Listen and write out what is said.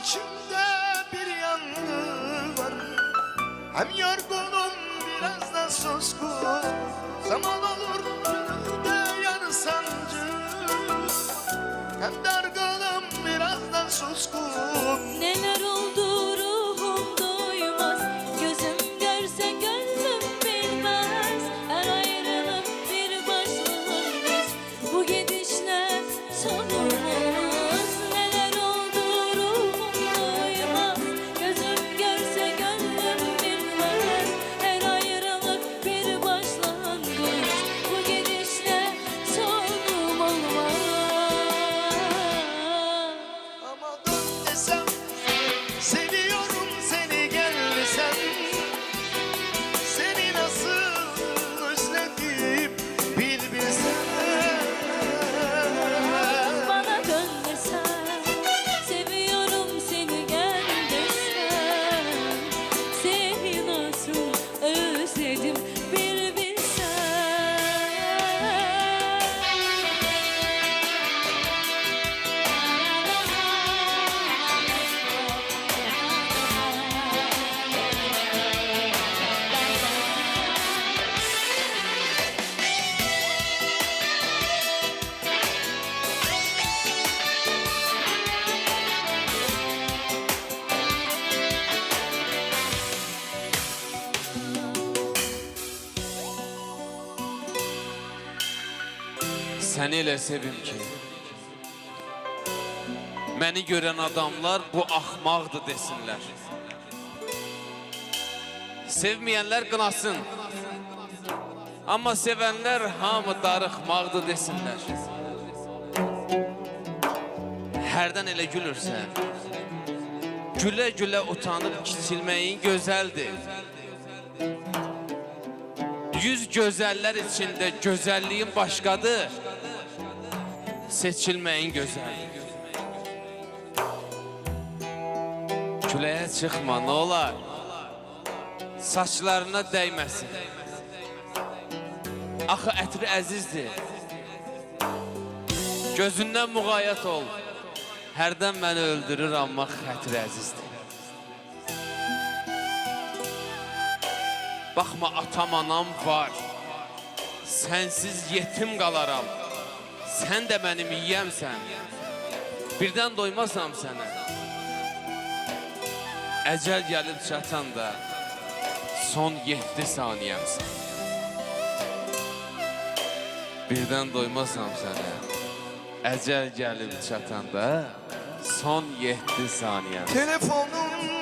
içimde bir yangın var. Hem yorgunum biraz da suskun. Zaman olur gönülde yanı sancı. Hem dargınım biraz da suskun. Neler oldu ruhum duymaz, gözüm görse gönlüm bilmez. Her ayrılık bir başlangıç, bu gidişle sonumuz. Neler oldu ruhum duymaz, gözüm görse gönlüm bilmez. Her ayrılık bir başlangıç, bu gidişle sonum olmaz. Ama dön desem, seviyorum seni gel desem, seni nasıl özledim bir bilsen. Bana dön desem, seviyorum seni gel desem, seni nasıl özledim bir bilsen. Səni elə sevim ki, məni görən adamlar bu axmaqdır desinlər. Sevməyənlər qınasın, amma sevənlər hamı darıxmaqdır desinlər. Hərdən elə gülürsən, gülə-gülə utanıb kiçilməyin gözəldir. Yüz gözəller içində gözəlliyin başqadır, seçilməyin gözəldir. Küləyə çıxma, nə olar? Saçlarına dəyməsin. Axı ətri əzizdir. Gözündən müğayət ol. Hərdən məni öldürür, amma xətri əzizdir. Baxma, atam anam var. Sənsiz yetim qalaram. Sən də mənim yiyəmsən. Birdən doymasam sənə. Əcəl gəlib çatan da son 7 saniyəmsən. Birdən doymasam sənə. Əcəl gəlib çatan da son 7 saniyəmsən. Telefonum